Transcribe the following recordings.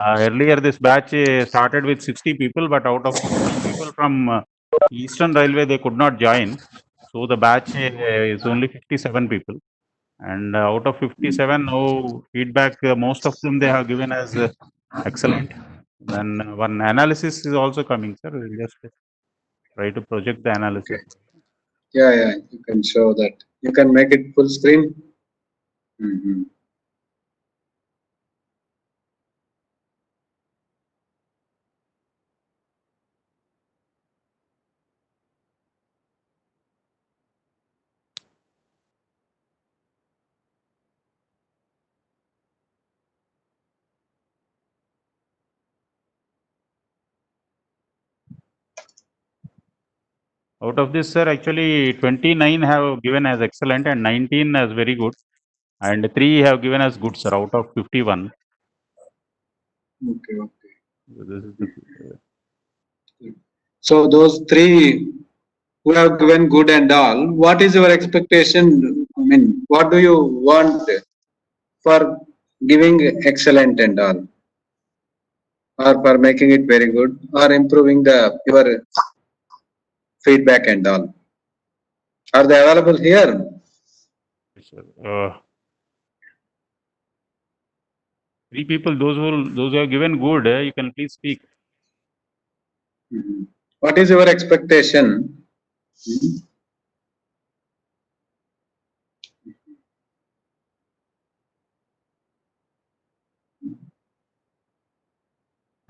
Earlier, this batch started with 60 people, but out of 60 people from Eastern Railway, they could not join. So the batch is only 57 people. And out of 57, now feedback, most of them they have given as excellent. Then one analysis is also coming, sir. We'll just try to project the analysis. Okay. Yeah, you can show that. You can make it full screen. Out of this, sir, actually 29 have given as excellent and 19 as very good. And 3 have given as good, sir, out of 51. Okay. So this is the, So those 3 who have given good and all, what is your expectation? I mean, what do you want for giving excellent and all? Or for making it very good? Or improving your feedback and all? Are they available here? sir. 3 people, those who have given good, you can please speak. What is your expectation?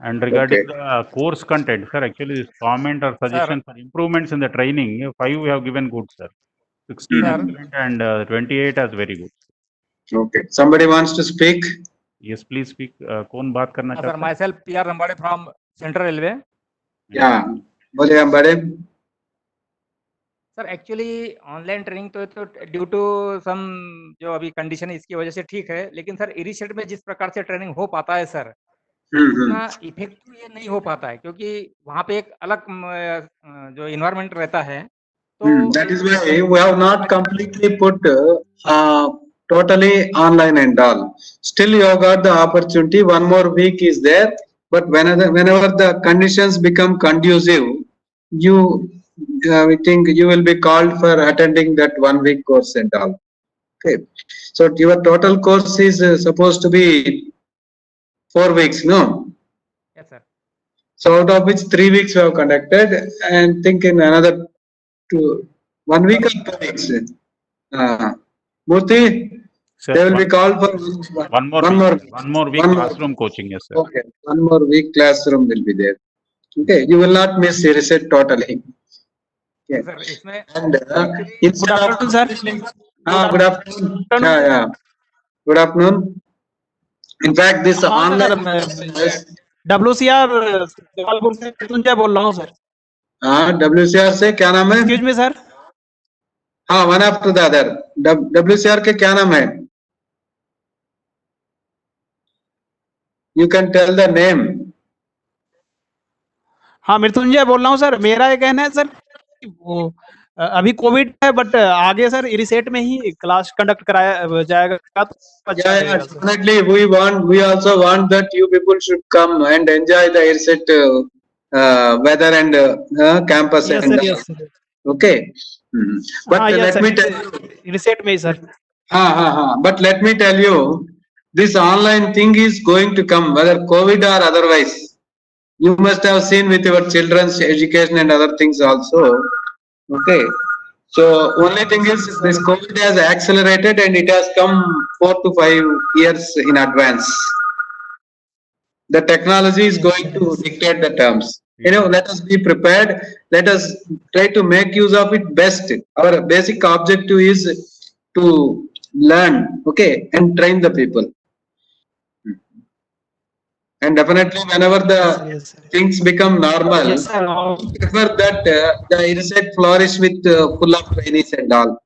And regarding the course content, sir, actually this comment or suggestion for improvements in the training, 5 we have given good, sir. 16 excellent and 28 as very good. Okay. Somebody wants to speak? Yes, please speak. कौन बात करना चाहता है? Sir, myself, P.R. Rambade from Central Railway. Yeah. बोलिए रंबाड़े. Sir actually online training तो due to सम जो अभी condition है इसकी वजह से ठीक है, लेकिन सर इरिसेट में जिस प्रकार से ट्रेनिंग हो पाता है सर, उतना इफेक्टिव ये नहीं हो पाता है, क्योंकि वहाँ पे एक अलग जो इन्वायरमेंट रहता है. तो that is why we have not completely put totally online and all. Still you have got the opportunity. One more week is there, but whenever the conditions become conducive, we think you will be called for attending that 1 week course and all. Okay. So your total course is supposed to be 4 weeks, no? Yes, sir. So out of which 3 weeks we have conducted, and think in another 1 week or 2 weeks. Murthy, Sir, they will be called for one more week classroom coaching, yes, sir. Okay, 1 more week classroom will be there. Okay, you will not miss reset totally. Okay. Sir, and good afternoon, sir. Good afternoon. Yeah. Good afternoon. In fact, this online WCR Jabalpur से मृत्युंजय बोल रहा हूँ sir. WCR से क्या नाम है? Excuse me, sir. हाँ, one after the other. WCR के क्या नाम है? You can tell the name. हाँ, मृत्युंजय बोल रहा हूँ सर. मेरा ये कहना है सर, वो अभी कोविड है, बट आगे सर इरिसेट में ही क्लास कंडक्ट कराया जाएगा. Yeah, definitely. We also want that you people should come and enjoy the iReset weather and campus. Yes, and sir, yes, sir. Okay. But yes, let me sir. tell you. इरिसेट में ही sir. But let me tell you, this online thing is going to come, whether COVID or otherwise. You must have seen with your children's education and other things also. Okay. So only thing is this COVID has accelerated and it has come 4 to 5 years in advance. The technology is going to dictate the terms. Let us be prepared. Let us try to make use of it best. Our basic objective is to learn, okay, and train the people. And definitely whenever the things become normal, prefer that the iReset flourish with full of trainees and all.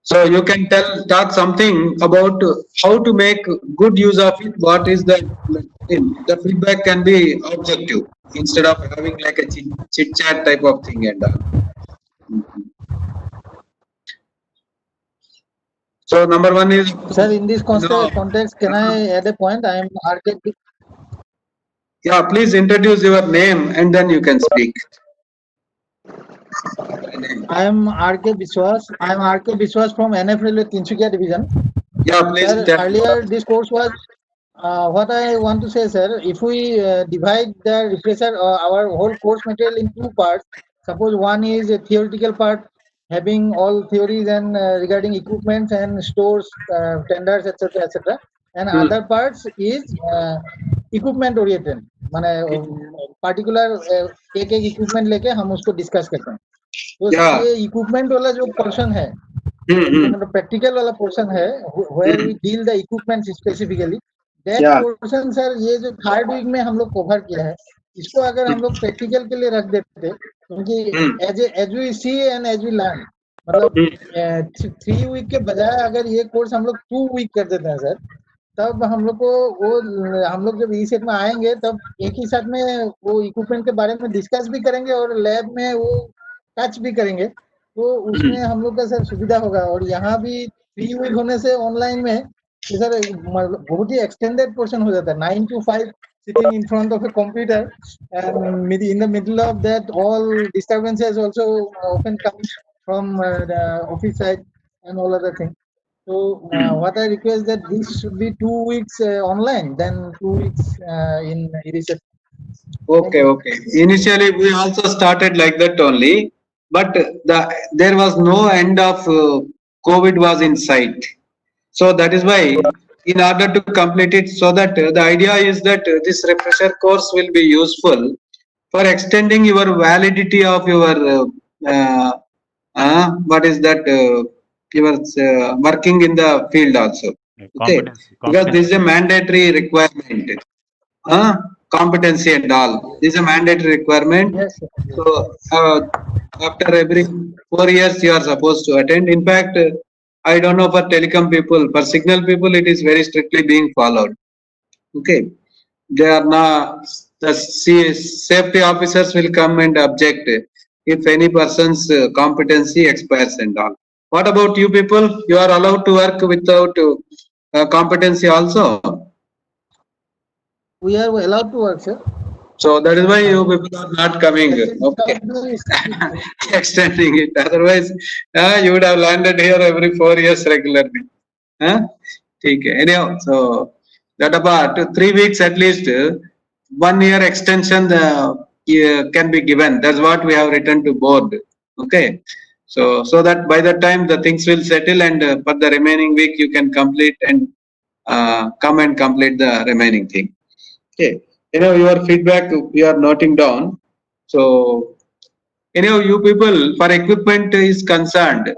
So you can talk something about how to make good use of it. What is the feedback can be objective instead of having like a chit chat type of thing and all. So number one is, Sir, in this No. context, can I add a point? I am RK. yeah, please introduce your name and then you can speak. I am RK Biswas. I am RK Biswas from NF Railway Tinsukia Division. Yeah, please Sir, tell. earlier this course was, what I want to say, sir, if we divide the refresher, our whole course material in two parts, suppose one is a theoretical part, having all theories and regarding equipments and stores, tenders, etc., etc., and other parts is equipment oriented माने particular एक एक equipment लेके हम उसको discuss करते हैं तो Yeah. ये इक्विपमेंट वाला जो पोर्शन है मतलब प्रैक्टिकल वाला पोर्शन है where we deal the equipment specifically that Yeah. Portion sir ये जो थर्ड वीक में हम लोग कवर किया है इसको अगर हम लोग प्रैक्टिकल के लिए रख देते क्योंकि as we see and as we learn मतलब 3 वीक के बजाय अगर ये कोर्स हम लोग 2 वीक कर देते हैं सर तब हम लोग को वो हम लोग जब ई सेट में आएंगे तब एक ही साथ में वो इक्विपमेंट के बारे में डिस्कस भी करेंगे और लैब में वो टच भी करेंगे तो उसमें हम लोग का सर सुविधा होगा और यहाँ भी 3 वीक होने से ऑनलाइन में सर बहुत ही एक्सटेंडेड पोर्शन हो जाता है 9 to 5 sitting in front of a computer and in the middle of that all disturbances also often comes from the office side and all other things. So what I request that this should be 2 weeks online, then 2 weeks in research. Okay, okay. Initially, we also started like that only, but there was no end of COVID was in sight. So that is why, in order to complete it, so that the idea is that this refresher course will be useful for extending your validity of your what is that your working in the field also. Okay, because this is a mandatory requirement. Competency and all. This is a mandatory requirement. Yes, sir. So after every 4 years you are supposed to attend. In fact, I don't know for telecom people, for signal people it is very strictly being followed. Okay, they are not. The safety officers will come and object if any person's competency expires and all. What about you people? You are allowed to work without competency also. We are allowed to work, sir. So that is why you people are not coming. Okay, extending it. Otherwise, you would have landed here every 4 years regularly. Okay. Anyhow, so that about 3 weeks at least, 1 year extension can be given. That's what we have written to board. Okay. So that by that time the things will settle and for the remaining week you can complete and come and complete the remaining thing. Okay. Your feedback we are noting down. So you people for equipment is concerned,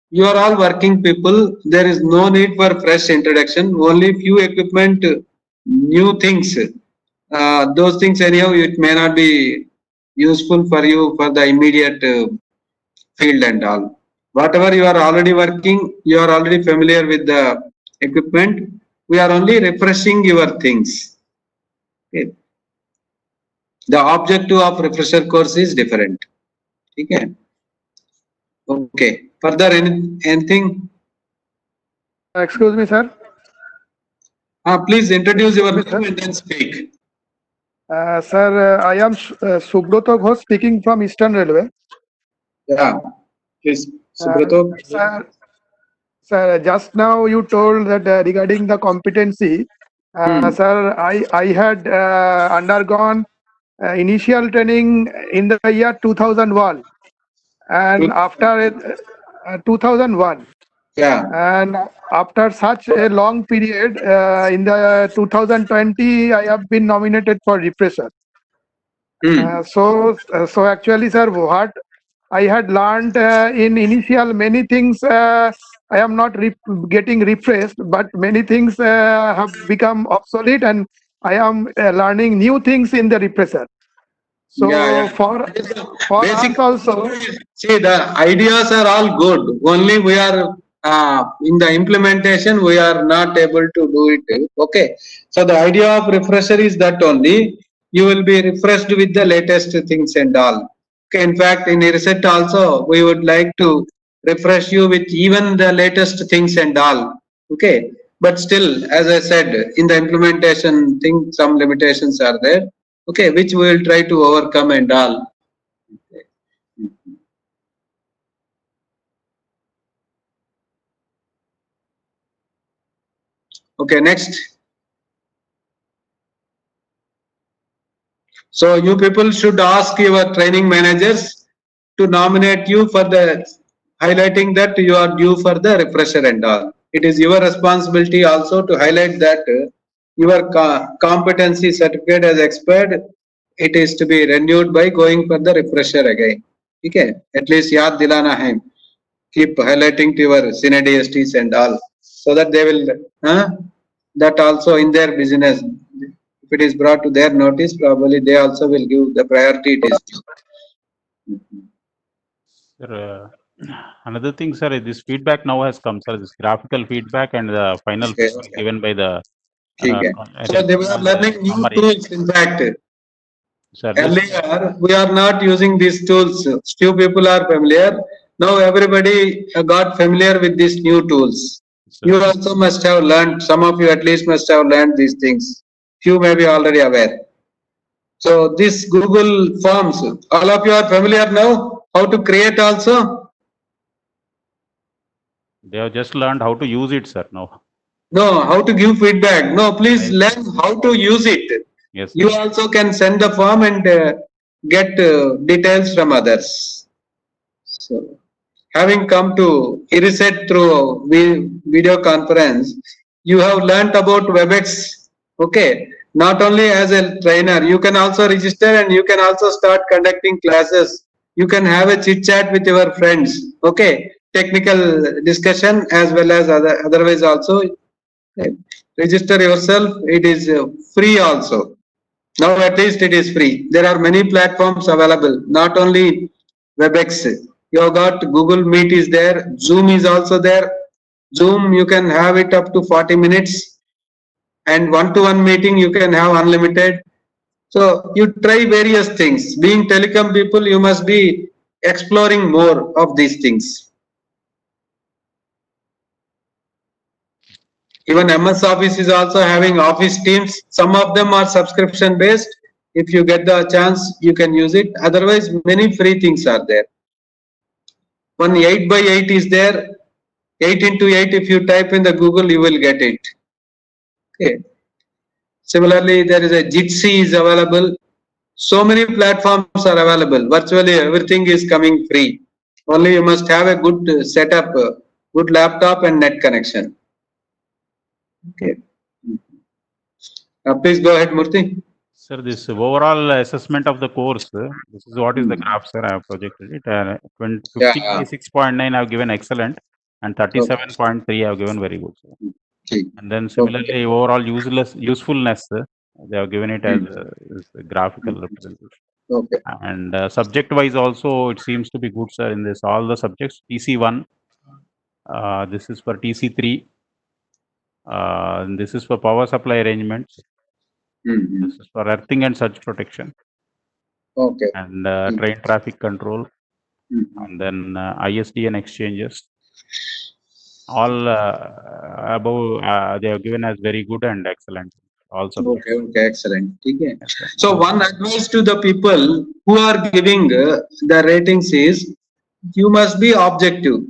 you are all working people. There is no need for fresh introduction. Only few equipment, new things. Those things anyhow it may not be useful for you for the immediate field and all. Whatever you are already working, you are already familiar with the equipment. We are only refreshing your things. Okay. The objective of refresher course is different. Okay. Okay. Further anything? Excuse me, sir. Please introduce your name and then speak. Sir, I am Subroto Ghosh speaking from Eastern Railway. Yeah. Please, Subroto. Sir, just now you told that regarding the competency, sir, I had undergone initial training in the year 2001 and after 2001. Yeah. And after such a long period, in the 2020, I have been nominated for refresher. So actually, sir, what I had learned in initial many things, I am not getting refreshed, but many things have become obsolete, and I am learning new things in the refresher. So for us also, see, the ideas are all good. Only we are in the implementation we are not able to do it. Okay. So the idea of refresher is that only you will be refreshed with the latest things and all. Okay. In fact, in research also we would like to refresh you with even the latest things and all. Okay, but still, as I said, in the implementation thing, some limitations are there. Okay, which we will try to overcome and all. Okay, next. So you people should ask your training managers to nominate you for the highlighting that you are due for the refresher and all. It is your responsibility also to highlight that your competency certificate has expired. It is to be renewed by going for the refresher again. Okay, at least yaad dilana hai. Keep highlighting to your senior DSTs and all, so that they will that also in their business. If it is brought to their notice, probably they also will give the priority it is due. Sir, another thing, sir, this feedback now has come, sir. This graphical feedback and the final feedback given by the. So they were learning new tools. In fact, sir, earlier we are not using these tools. Few people are familiar. Now everybody got familiar with these new tools. You also must have learned. Some of you at least must have learned these things. Few may be already aware. So this Google Forms, all of you are familiar now how to create also? They have just learned how to use it, sir. No. No, how to give feedback. No, please learn how to use it. Yes. You also can send the form and get details from others. So, having come to ERISET through video conference, you have learnt about WebEx. Okay. Not only as a trainer, you can also register and you can also start conducting classes. You can have a chit chat with your friends. Okay. Technical discussion as well as otherwise also. Register yourself. It is free also. Now at least it is free. There are many platforms available. Not only WebEx. You have got Google Meet is there. Zoom is also there. Zoom you can have it up to 40 minutes. And one-to-one meeting you can have unlimited. So you try various things. Being telecom people, you must be exploring more of these things. Even MS Office is also having Office Teams. Some of them are subscription based. If you get the chance, you can use it. Otherwise, many free things are there. One 8x8 is there. 8 into 8, if you type in the Google, you will get it. Okay. Similarly, there is a Jitsi is available. So many platforms are available. Virtually everything is coming free. Only you must have a good setup, good laptop and net connection. Okay. Please go ahead, Murthy. Sir, this overall assessment of the course, this is what is the graph, sir. I have projected it. 56.9 I have given excellent and 37.3 I have given very good, sir. And then similarly, overall usefulness, they have given it as a graphical representation. Okay. And subject-wise also, it seems to be good, sir, in this all the subjects. TC1, this is for TC3, this is for power supply arrangements. This is for earthing and surge protection. Okay. And train traffic control. And then ISDN exchanges. All above they have given as very good and excellent. All subjects. Okay, excellent. Okay. So one advice to the people who are giving the ratings is you must be objective.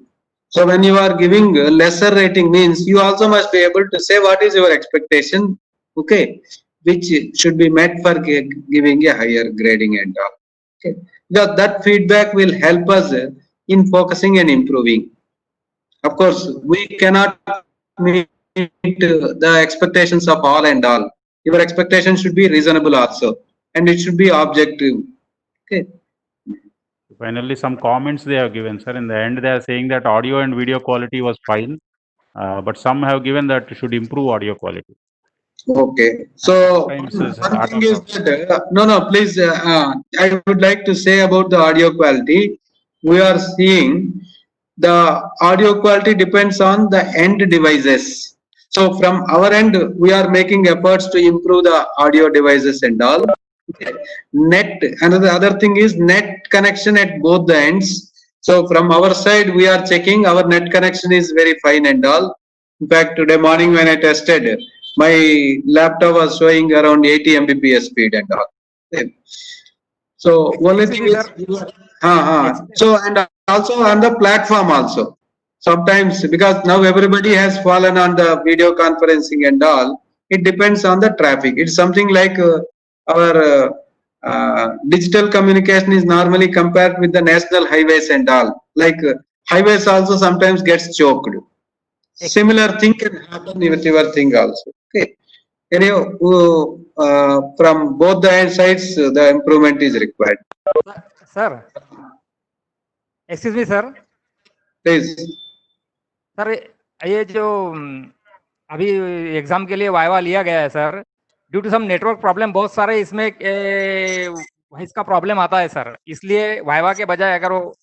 So when you are giving lesser rating means you also must be able to say what is your expectation. Okay, which should be met for giving a higher grading and all. Okay, because that feedback will help us in focusing and improving. Of course, we cannot meet the expectations of all and all. Your expectation should be reasonable also, and it should be objective. Okay. Finally, some comments they have given, sir. In the end, they are saying that audio and video quality was fine, but some have given that should improve audio quality. Okay. So one thing is that no, please. I would like to say about the audio quality. We are seeing the audio quality depends on the end devices. So from our end, we are making efforts to improve the audio devices and all. Net. Another thing is net connection at both the ends. So from our side, we are checking our net connection is very fine and all. In fact, today morning when I tested, my laptop was showing around 80 Mbps speed and all. Okay. So only thing is, Yes. so and also on the platform also. Sometimes because now everybody has fallen on the video conferencing and all, it depends on the traffic. It's something like our digital communication is normally compared with the national highways and all. Like highways also sometimes gets choked. Similar thing can happen with your thing also. Okay. Anyway, from both the sides, the improvement is required. Sir, excuse me, sir. Please. Sir ये जो अभी exam के लिए viva लिया गया है sir, due to some network problem बहुत सारे इसमें इसका प्रॉब्लम आता है सर, इसलिए वाइवा के बजाय अगर वो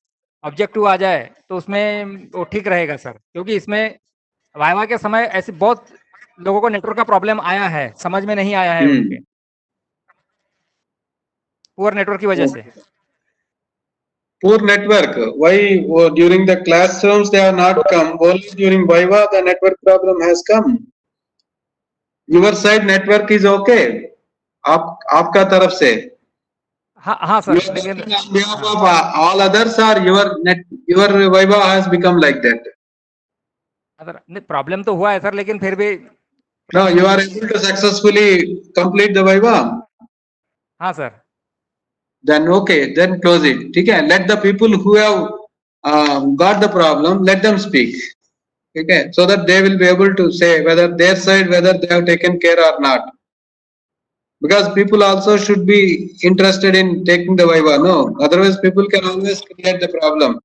ऑब्जेक्टिव आ जाए तो उसमें वो ठीक रहेगा सर, क्योंकि इसमें वाइवा के समय ऐसे बहुत लोगों को नेटवर्क का प्रॉब्लम आया है, समझ में नहीं आया है उनके पुअर नेटवर्क की वजह से। Poor network. Why during the classrooms they have not come? Only during Viva the network problem has come. Your side network is okay. आपका तरफ से. हाँ sir. On behalf of all others, or your Viva has become like that. Problem तो हुआ है sir, लेकिन फिर भी. No, you are able to successfully complete the Viva. हाँ sir. Then okay, then close it. Okay, let the people who have got the problem, let them speak. Okay, so that they will be able to say whether their side, whether they have taken care or not. Because people also should be interested in taking the Viva. No, otherwise people can always create the problem.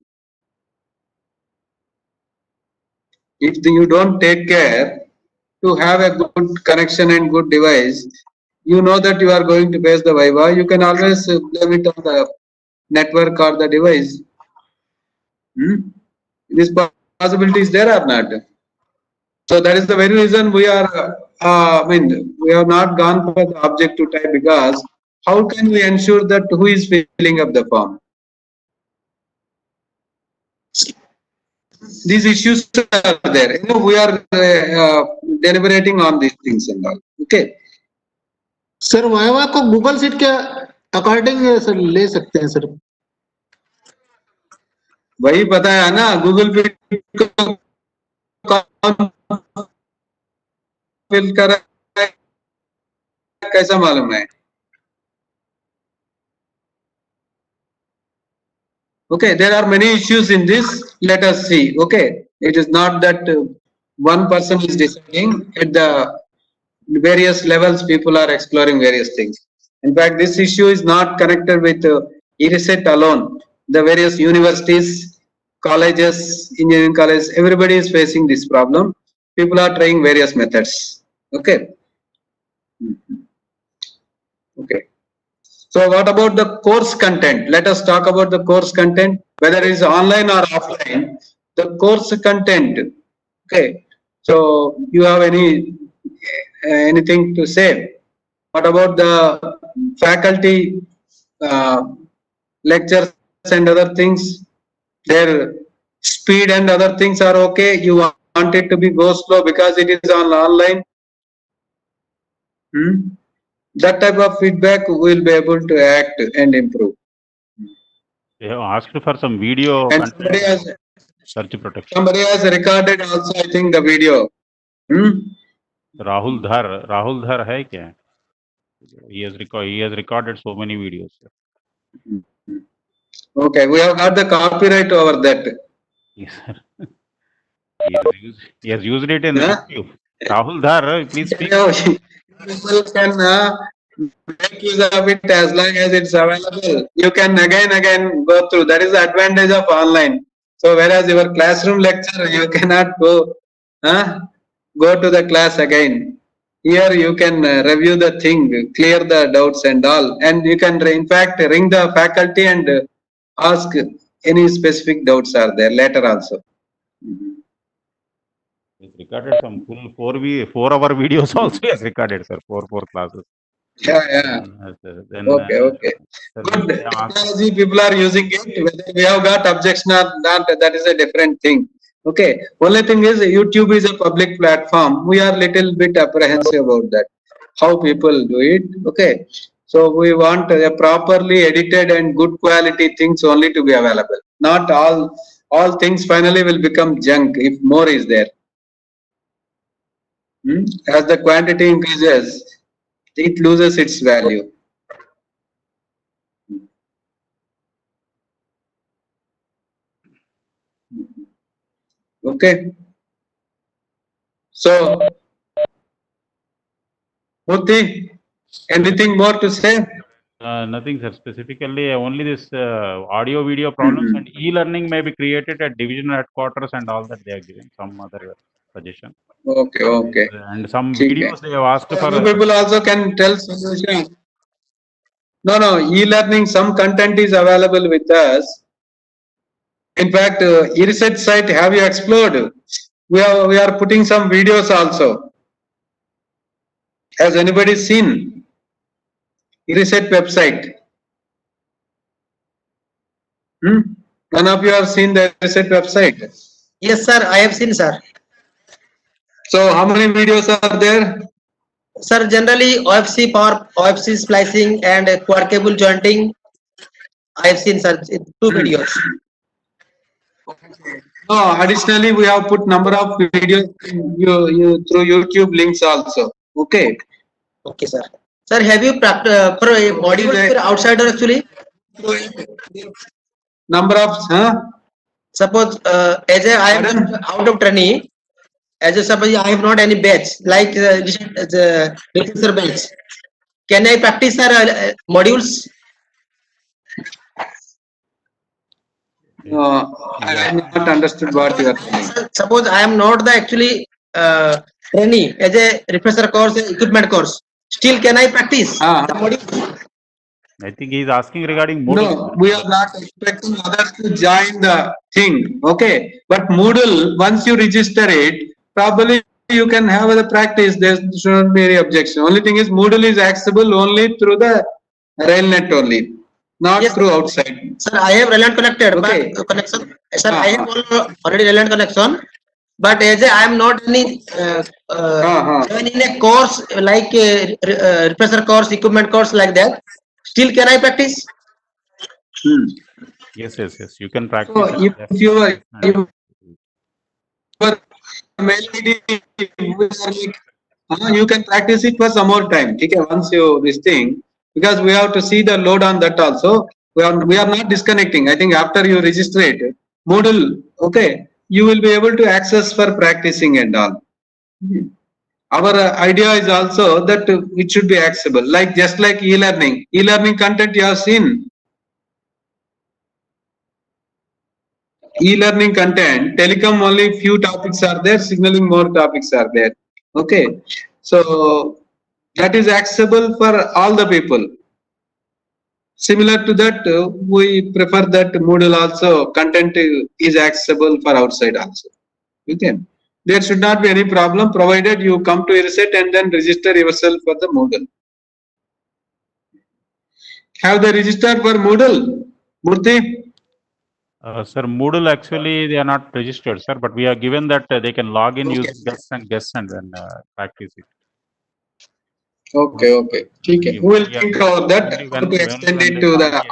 If you don't take care to have a good connection and good device, you know that you are going to face the Viva, you can always blame it on the network or the device. This possibility is there or not? So that is the very reason we are, we have not gone for the objective type, because how can we ensure that who is filling up the form? These issues are there. You know, we are deliberating on these things and all. Okay. Sir viva को Google sheet के according sir ले सकते हैं sir? वही पता है ना, Google पे कौन फिल कर रहा है कैसा मालूम है? Okay, there are many issues in this. Let us see. Okay, it is not that one person is deciding. At the various levels, people are exploring various things. In fact, this issue is not connected with ERISET alone. The various universities, colleges, engineering colleges, everybody is facing this problem. People are trying various methods. Okay. Okay. So what about the course content? Let us talk about the course content, whether it is online or offline. The course content. Okay. So you have anything to say? What about the faculty lectures and other things? Their speed and other things are okay. You want it to be go slow because it is on online. That type of feedback we will be able to act and improve. They have asked for some video. And somebody has, search protection. somebody has recorded also, I think, the video. Rahul Dhar hai kya? He has recorded so many videos. Okay, we have got the copyright over that. Yes, sir. He has used it in YouTube. Rahul Dhar, please speak. People can make use of it as long as it's available. You can again go through. That is the advantage of online. So whereas your classroom lecture, you cannot go to the class again. Here you can review the thing, clear the doubts and all, and you can in fact ring the faculty and ask any specific doubts are there later also. He's recorded some full 4-hour videos also. He has recorded, sir, four classes. Yeah. Then Okay. sir, Good. they have asked. Technology people are using it. Whether we have got objection or not, that is a different thing. Okay. Only thing is YouTube is a public platform. We are little bit apprehensive about that. How people do it. Okay. So we want a properly edited and good quality things only to be available. Not all things finally will become junk if more is there. As the quantity increases, it loses its value. Okay. So, Murthy, anything more to say? Nothing, sir. Specifically, only this audio video problems and e-learning may be created at division headquarters and all that they are giving. Some other suggestion. Okay. And some ठीक है. videos they have asked for. You people also can tell solution. No, e-learning, some content is available with us. In fact, e-research site, have you explored? We are putting some videos also. Has anybody seen e-research website? None of you have seen the e-research website? Yes, sir. I have seen, sir. So how many videos are there? Sir, generally OFC power, OFC splicing and quad cable jointing. I have seen, sir, 2 videos. No, additionally, we have put number of videos you through YouTube links also. Okay. Okay, sir. Sir, have you practiced for a modules for outsider actually? Number of, Suppose as a I am out of trainee, as a suppose I have not any batch like the professor batch. Can I practice modules? I have not understood what you are saying. Suppose I am not the actually trainee as a refresher course, equipment course. Still, can I practice the modules? I think he is asking regarding Moodle. No, we are not expecting others to join the thing. Okay, but Moodle, once you register it, probably you can have the practice. There shouldn't be any objection. Only thing is Moodle is accessible only through the RailNet only, not through outside. Sir, I have RailNet connected. Okay. But connection. Sir, I have already RailNet connection. But as I am not any joining a course like refresher course, equipment course like that. Still, can I practice? Yes. You can practice. So if you are mail ID, you can practice it for some more time. Okay, once you this thing, because we have to see the load on that also. We are not disconnecting. I think after you register it, Moodle, okay, you will be able to access for practicing and all. Our idea is also that it should be accessible, like just like e-learning. E-learning content you have seen. E-learning content, telecom only few topics are there, signaling more topics are there. Okay, so that is accessible for all the people. Similar to that, we prefer that Moodle also content is accessible for outside also. Okay, there should not be any problem provided you come to ERSET and then register yourself for the Moodle. Have they registered for Moodle, Murthy? Sir, Moodle actually they are not registered, sir, but we are given that they can log in using guests and then practice it. Okay. We will think about that, how to extend it to the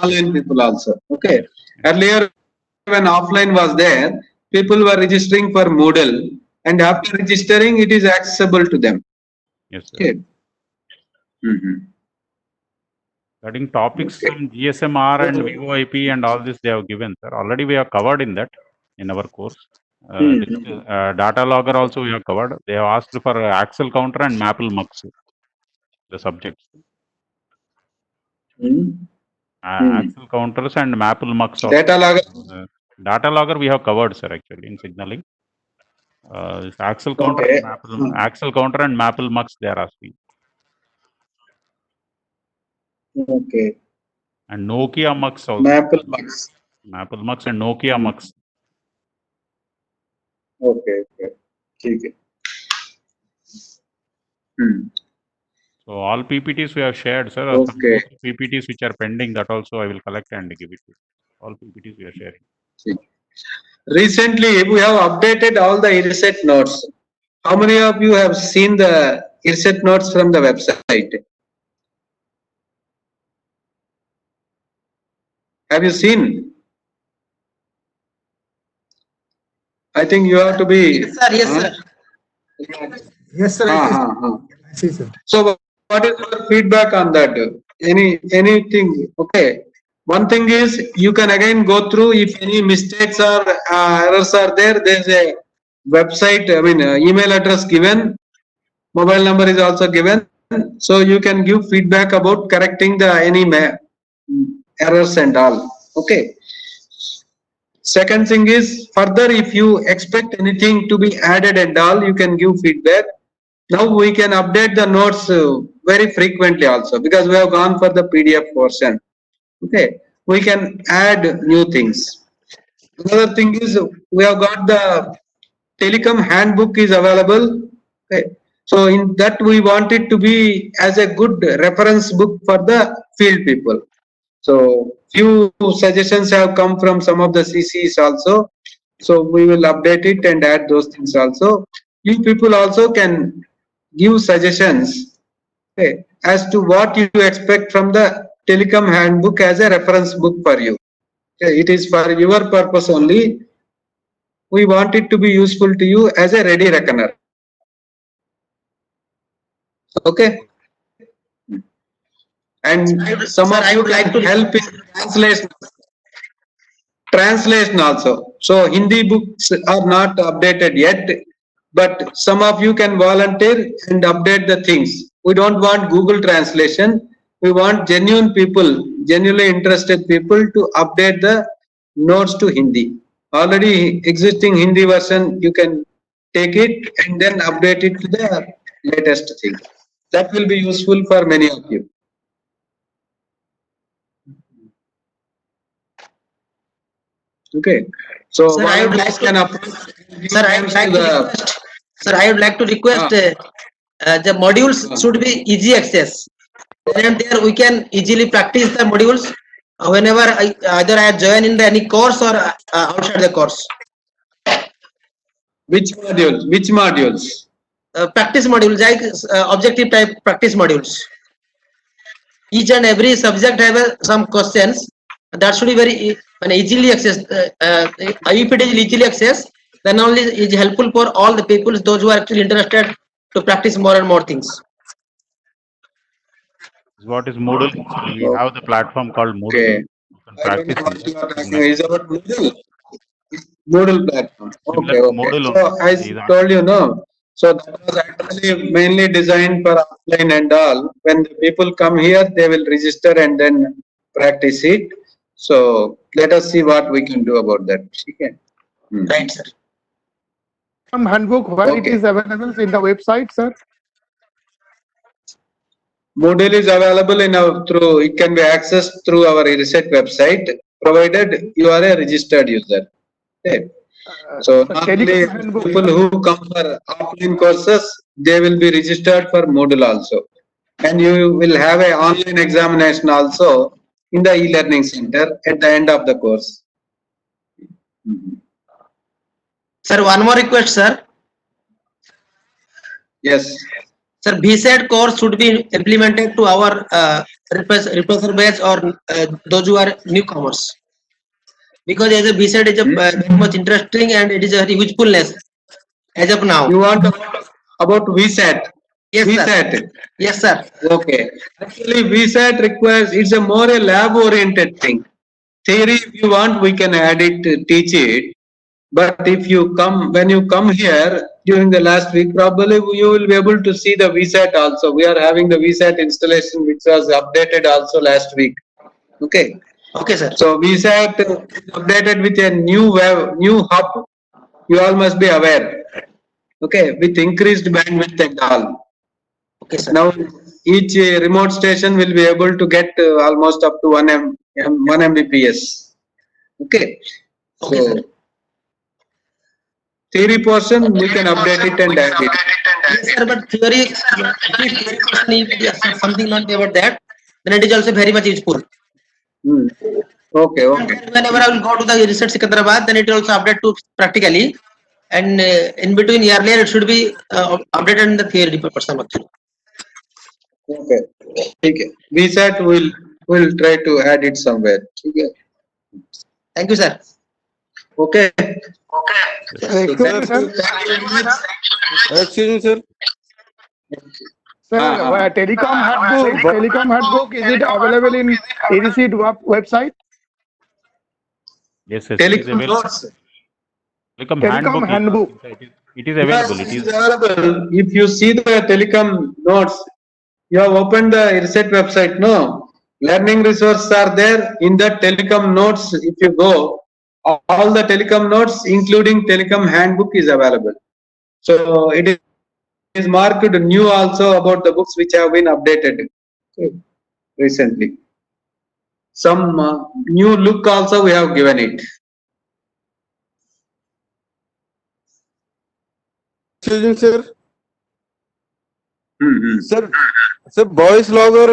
online people also. Okay. Earlier, when offline was there, people were registering for Moodle, and after registering, it is accessible to them. Yes, sir. Okay. Regarding topics from GSMR and VoIP and all this they have given, sir. Already we have covered in that in our course. Data logger also we have covered. They have asked for Axel counter and Maple Mux, the subjects. Axel counters and Maple Mux. Data logger. Data logger we have covered, sir, actually in signaling. Axel counter, and Axel counter and Maple Mux they are asking. Okay. And Nokia Mux also. Maple Mux. Maple Mux and Nokia Mux. Okay. So So all PPTs we have shared, sir. Okay. Some of the PPTs which are pending, that also I will collect and give it to you. All PPTs we are sharing. Recently, we have updated all the ERISET notes. How many of you have seen the ERISET notes from the website? Have you seen? I think you have to be. Yes, sir. Yes, sir. Yes, sir. I see, sir. So, what is your feedback on that? Anything? Okay. One thing is you can again go through if any mistakes or errors are there. There's a website. I mean, email address given. Mobile number is also given. So you can give feedback about correcting the any errors and all. Okay. Second thing is further if you expect anything to be added and all, you can give feedback. Now we can update the notes very frequently also because we have gone for the PDF portion. Okay, we can add new things. Another thing is we have got the telecom handbook is available. Okay, so in that we want it to be as a good reference book for the field people. So few suggestions have come from some of the CCs also. So we will update it and add those things also. You people also can give suggestions, okay, as to what you expect from the telecom handbook as a reference book for you. Okay, it is for your purpose only. We want it to be useful to you as a ready reckoner. Okay. And some of you like to help in translation also. So Hindi books are not updated yet, but some of you can volunteer and update the things. We don't want Google translation. We want genuine people, genuinely interested people to update the notes to Hindi. Already existing Hindi version, you can take it and then update it to the latest thing. That will be useful for many of you. Okay. So Sir, I would like to request the modules should be easy access. Then and there we can easily practice the modules whenever either I join in any course or outside the course. Which modules? Which modules? Practice modules like objective type practice modules. Each and every subject have some questions that should be very easily accessed. If it is easily accessed, then only is helpful for all the people, those who are actually interested to practice more and more things. What is Moodle? We have the platform called Moodle. Okay. You can practice Is about Moodle. Moodle platform. Okay. Moodle so as I told you, no. So that was actually mainly designed for offline and all. When the people come here, they will register and then practice it. So let us see what we can do about that. Okay. Right, sir. Some handbook where it is available in the website, sir. Moodle is available in our through. It can be accessed through our ERISET website, provided you are a registered user. Okay. So not only people who come for offline courses, they will be registered for Moodle also, and you will have an online examination also in the e-learning center at the end of the course. Sir, one more request, sir. Yes. Sir, BSET course should be implemented to our repressor batch or those who are newcomers. Because as a BSET is very much interesting and it is a very usefulness as of now. You want about VSAT? Yes, VSAT. sir. Yes, sir. Okay. Actually, VSAT requires, it's a more a lab-oriented thing. Theory, if you want, we can add it, teach it. But if you come, when you come here during the last week, probably you will be able to see the VSAT also. We are having the VSAT installation, which was updated also last week. Okay. Okay, sir. So VSAT updated with a new hub. You all must be aware. Okay, with increased bandwidth and all. Okay, sir. Now each remote station will be able to get almost up to 1 Mbps. Okay. Okay, so sir. theory portion we can update it and add it. Yes, sir, but theory, at least theory question, if it is something not about that, then it is also very much useful. Okay, okay. Whenever I will go to the research Secunderabad, then it will also update to practically, and in between earlier it should be updated in the theory portion actually. Okay. Okay. VSAT will try to add it somewhere. Okay. Thank you, sir. Okay. Excuse me, sir. Excuse me, sir. Sir, telecom handbook, is it available in EDC website? Yes, yes, it is Telecom available. notes. Telecom handbook. It is available. Yes, it is available. If you see the telecom notes, you have opened the reset website, no? Learning resources are there in the telecom notes. If you go, all the telecom notes, including telecom handbook, is available. So it is marked new also about the books which have been updated recently. Some new look also we have given it. Excuse me, sir. Hmm. Sir voice logger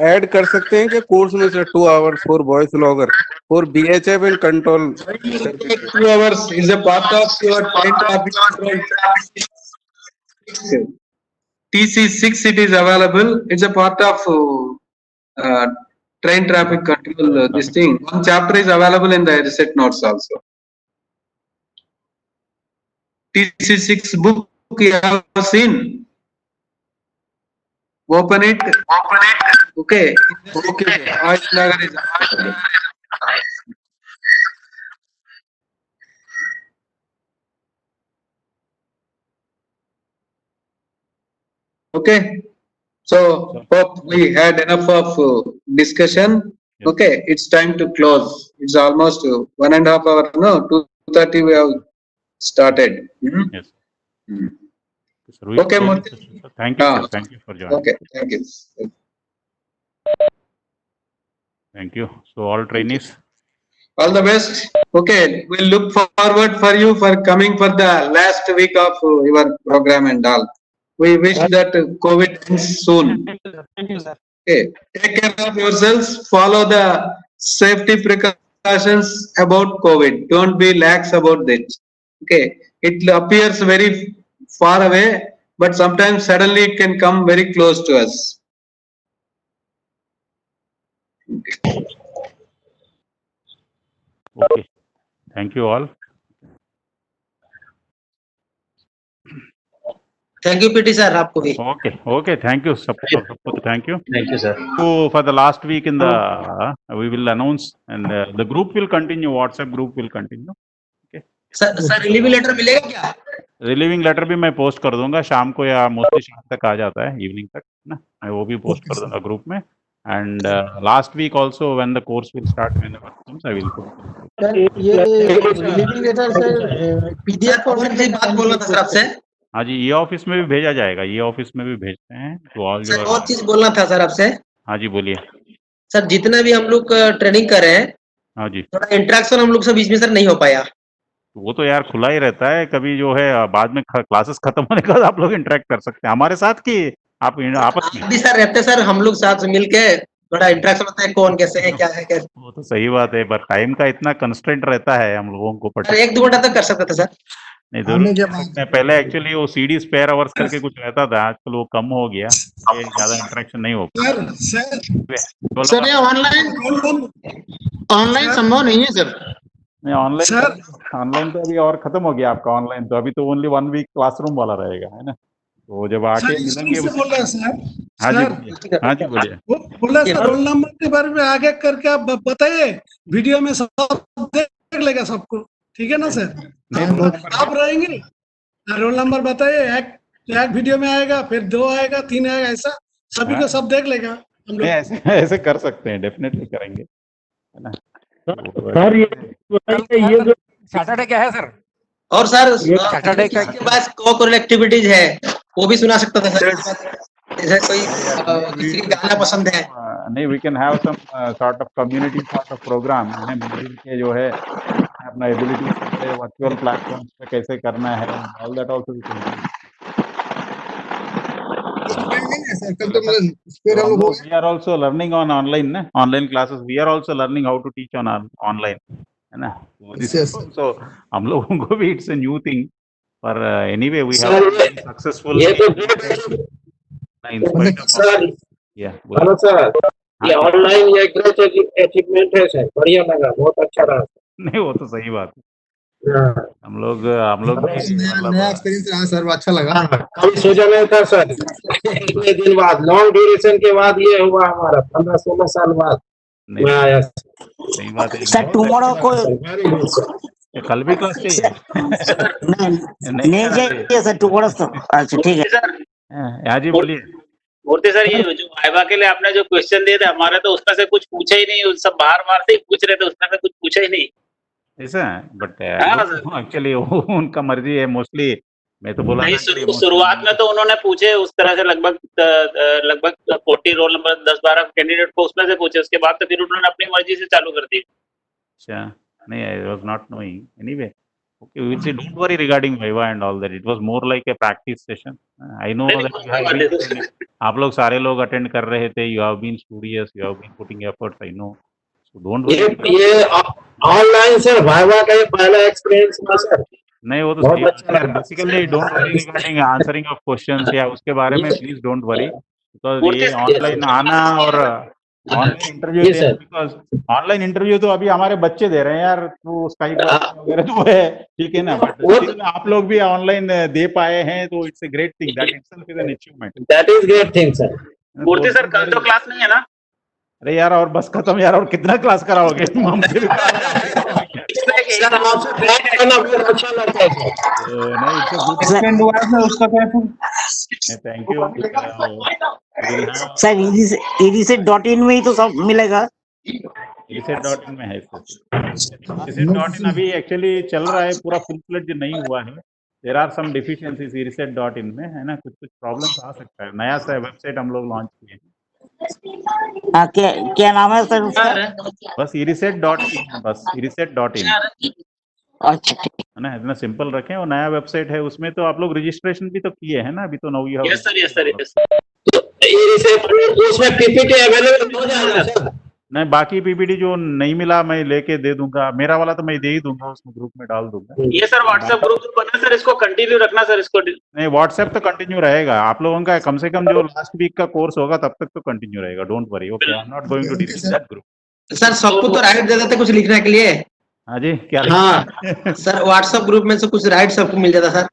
add कर सकते हैं क्या course में sir 2 hours for voice logger for BHF and control 2 hours is a part of your train traffic control. TC6 it is available. It's a part of train traffic control. This thing. One chapter is available in the reset notes also. TC6 book you have seen. Open it. Okay. Voice logger is available. Okay. So hope we had enough of discussion. Yes. Okay, it's time to close. It's almost 1.5 hours. No, 2:30 we have started. Yes. Hmm. Sir, we Okay, close Murthy. the session, sir. Thank you, Ah. sir. Thank you for joining. Okay, thank you. Thank you. So all trainees. All the best. Okay, we'll look forward for you for coming for the last week of your program and all. We wish that COVID ends soon. Thank you, sir. Okay, take care of yourselves. Follow the safety precautions about COVID. Don't be lax about that. Okay, it appears very far away, but sometimes suddenly it can come very close to us. Okay. Thank you all. Thank you, PT sir, आपको भी. Okay. Okay. Thank you. Support. Thank you. Thank you, sir. So for the last week in the we will announce and the group will continue. WhatsApp group will continue. Sir relieve letter मिलेगा क्या? Relieving letter भी मैं post कर दूंगा शाम को या mostly शाम तक आ जाता है इवनिंग तक ना मैं वो भी पोस्ट कर दूंगा ग्रुप में and last week also when the course will start whenever comes I will put sir ये relieving letter sir PDF format में बात बोलना था सर आपसे. हाँ जी ये ऑफिस में भी भेजा जाएगा ये ऑफिस में भी भेजते हैं तो ऑल सर और चीज बोलना था सर आपसे. हाँ जी बोलिए. सर जितना भी हम लोग ट्रेनिंग कर रहे हैं हाँ जी थोड़ा इंटरेक्शन हम लोग से बीच में सर नहीं हो पाया. वो तो यार खुला ही रहता है कभी जो है बाद में क्लासेस खत्म होने के बाद आप लोग इंटरेक्ट कर सकते हैं हमारे साथ कि आप आपस में भी सर रहते सर हम लोग साथ मिलके थोड़ा इंटरेक्शन होता है कौन कैसे है क्या है कैसे. वो तो सही बात है पर टाइम का इतना कंस्ट्रेंट रहता है हम लोगों को सर 1-2 घंटा तक कर सकते थे सर. नहीं जरूर पहले एक्चुअली वो सीडी स्पेयर आवर्स करके कुछ रहता था आजकल वो कम हो गया ये ज्यादा इंटरेक्शन नहीं हो पाता. सर ये ऑनलाइन संभव नहीं है सर. नहीं ऑनलाइन तो अभी और खत्म हो गया आपका ऑनलाइन तो अभी तो ओनली 1 वीक क्लासरूम वाला रहेगा है ना तो जब आके मिलेंगे. हाँ जी बोलिए. बोला सर रोल नंबर के बारे में आगे करके आप बताइए वीडियो में सब देख लेगा सबको ठीक है ना सर. आप रहेंगे रोल नंबर बताइए एक वीडियो में आएगा फिर 2 आएगा 3 आएगा ऐसा सभी को सब देख लेगा हम लोग. ऐसे कर सकते हैं डेफिनेटली करेंगे है ना. सर ये सैटरडे क्या है सर. और सर सैटरडे के पास को एक्टिविटीज है वो भी सुना सकता था सर. जैसे कोई किसी को गाना पसंद है नहीं we can have some sort of community sort of program मिल के जो है अपना एबिलिटी वर्चुअल प्लेटफॉर्म्स पे कैसे करना है all that also we can. Sir कल तो मतलब फिर हम लोग we are also learning on online na? Online classes we are also learning how to teach on online है ना so हम लोगों को भी it's a new thing पर anyway we have been very successful ये तो in spite of sir yeah hello sir ये ऑनलाइन ये ग्रेट अचीवमेंट है सर बढ़िया लगा बहुत अच्छा रहा नहीं वो तो सही बात है हाँ। हम लोग भी नया एक्सपीरियंस रहा सर अच्छा लगा कभी सोचा नहीं था सर इतने दिन बाद लॉन्ग ड्यूरेशन के बाद ये हुआ हमारा 15-16 साल बाद मैं आया सही बात है सर टुमारो को कल भी क्लास चाहिए नहीं चाहिए सर टुमारो अच्छा ठीक है हाँ जी बोलिए मूर्ति सर ये जो वाइवा के लिए आपने जो क्वेश्चन दिए थे हमारे तो उसमें से कुछ पूछा ही नहीं सब बाहर मारते ही पूछ रहे थे उसमें से कुछ पूछा ही नहीं ऐसा बट एक्चुअली उनका मर्जी है मोस्टली मैं तो बोला नहीं शुरुआत में तो उन्होंने पूछे उस तरह से लगभग 40 रोल नंबर 10-12 कैंडिडेट को उसमें से पूछे उसके बाद तो फिर उन्होंने अपनी मर्जी से चालू कर दी अच्छा नहीं I was not knowing anyway okay we will say don't worry regarding viva and all that it was more like a practice session I know that you have been, आप लोग सारे लोग अटेंड कर रहे थे you have been studious you have been putting efforts I know so don't worry ये online sir viva का ये पहला एक्सपीरियंस था सर नहीं वो तो सही basically don't worry regarding answering of questions या उसके बारे में प्लीज डोंट वरी बिकॉज ये ऑनलाइन आना और online interview because online interview तो अभी हमारे बच्चे दे रहे हैं यार तो स्काइप वगैरह तो है ठीक है ना बट आप लोग भी ऑनलाइन दे पाए हैं तो it's a great thing that itself is an achievement that is great thing sir Murthy sir कल तो क्लास नहीं है ना अरे यार और बस खत्म यार और कितना क्लास कराओगे हमसे भी सर आपसे बात करना बहुत अच्छा लगता है सर नहीं उसका थैंक यू सर EDCET.in में ही तो सब मिलेगा EDCET.in में है EDCET.in अभी एक्चुअली चल रहा है पूरा फुल फ्लेज नहीं हुआ है there are some deficiencies EDCET.in में है ना कुछ प्रॉब्लम्स आ सकता है नया सा वेबसाइट हम लोग लॉन्च किए क्या नाम है सर उसका बस EDCET.in बस EDCET.in अच्छा है ना इतना सिंपल रखें और नया वेबसाइट है उसमें तो आप लोग रजिस्ट्रेशन भी तो किए हैं ना अभी तो नौ यस सर उसमें पीपीटी अवेलेबल हो जाएगा सर नहीं बाकी पीपीटी जो नहीं मिला मैं लेके दे दूंगा मेरा वाला तो मैं दे ही दूंगा उसमें ग्रुप में डाल दूंगा ये सर व्हाट्सएप ग्रुप जो बना सर इसको कंटिन्यू रखना सर इसको नहीं व्हाट्सएप तो कंटिन्यू रहेगा आप लोगों का कम से कम जो लास्ट वीक का कोर्स होगा तब तक तो कंटिन्यू रहेगा don't worry okay I am not going to delete that group sir सबको तो राइट दे देते कुछ लिखने के लिए हाँ जी क्या हाँ सर व्हाट्सएप ग्रुप में से कुछ राइट सबको मिल जाता सर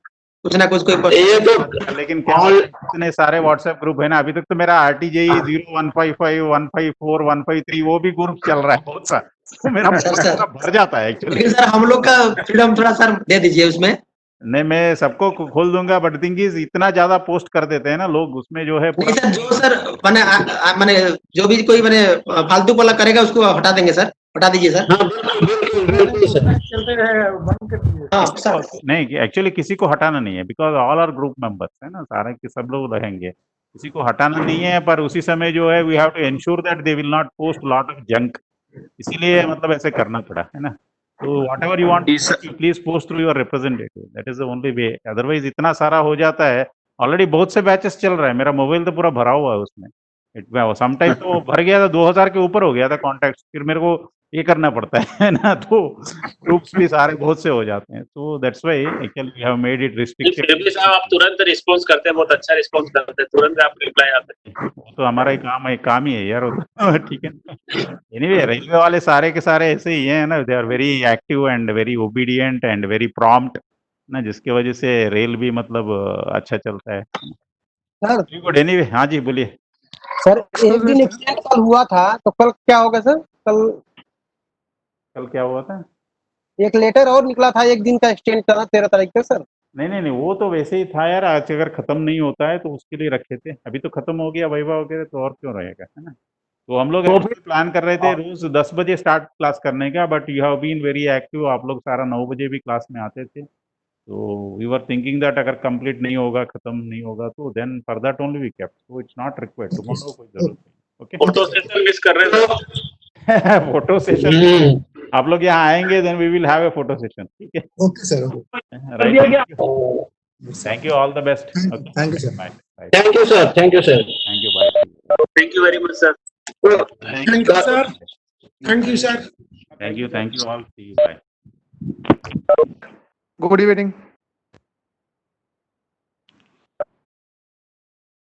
कुछ ना कुछ कोई ये तो लेकिन क्या इतने सारे व्हाट्सएप ग्रुप है ना अभी तक तो मेरा RTJE 0155 154 153 वो भी ग्रुप चल रहा है बहुत सा तो मेरा भर जाता है एक्चुअली सर हम लोग का फ्रीडम थोड़ा सर दे दीजिए उसमें नहीं मैं सबको खोल दूंगा बट थिंग इज इतना ज्यादा पोस्ट कर देते हैं ना लोग उसमें जो है नहीं सर जो सर मैंने जो भी कोई मैंने फालतू वाला करेगा उसको हटा देंगे सर हटा दीजिए सर हाँ नहीं एक्चुअली किसी को हटाना नहीं है because all are group members है ना सारे के सब लोग रहेंगे किसी को हटाना नहीं है पर उसी समय जो है we have to ensure that they will not post lot of junk इसीलिए मतलब ऐसे करना पड़ा है ना तो whatever you want please post through your representative that is the only way otherwise इतना सारा हो जाता है ऑलरेडी बहुत से बैचेस चल रहा है मेरा मोबाइल तो पूरा भरा हुआ है उसमें समटाइम तो भर गया था 2000 के ऊपर हो गया था कॉन्टैक्ट फिर मेरे को ये करना पड़ता है ना तो ग्रुप्स भी सारे बहुत से हो जाते हैं तो that's why actually we have made it restricted फिर भी साहब आप तुरंत रिस्पांस करते हैं बहुत अच्छा रिस्पांस करते हैं तुरंत आप रिप्लाई आते हैं वो तो हमारा ही काम ही है यार ठीक है एनीवे रेलवे वाले सारे के सारे ऐसे ही हैं ना they are very active and very obedient and very prompt ना जिसकी वजह से रेल भी मतलब अच्छा चलता है सर गुड एनीवे हाँ जी बोलिए सर एक दिन एक्सीडेंट कल हुआ था तो कल क्या होगा सर कल क्या हुआ था एक लेटर और निकला था एक दिन का एक्सटेंड करा 13 तारीख तक सर नहीं वो तो वैसे ही था यार आज अगर खत्म नहीं होता है तो उसके लिए रखे थे अभी तो खत्म हो गया वाइवा वगैरह तो और क्यों रहेगा है ना तो हम लोग प्लान कर रहे थे रोज 10 बजे स्टार्ट क्लास करने का but you have been very active आप लोग सारा 9 बजे भी क्लास में आते थे तो वी वर थिंकिंग दैट अगर कंप्लीट नहीं होगा खत्म नहीं होगा तो then for that only we kept so it's not required tomorrow कोई जरूरत नहीं ओके फोटो सेशन मिस कर रहे थे फोटो सेशन आप लोग यहाँ आएंगे then we will have a photo session ठीक है okay sir right Thank you. All the best. Okay. Thank you, sir. Bye. Bye. Thank you, sir. Thank you, sir. Thank you. Bye. Thank you very much, sir. Thank you, sir. Thank you, sir. Thank you. Thank you all. See you. Bye. Good evening.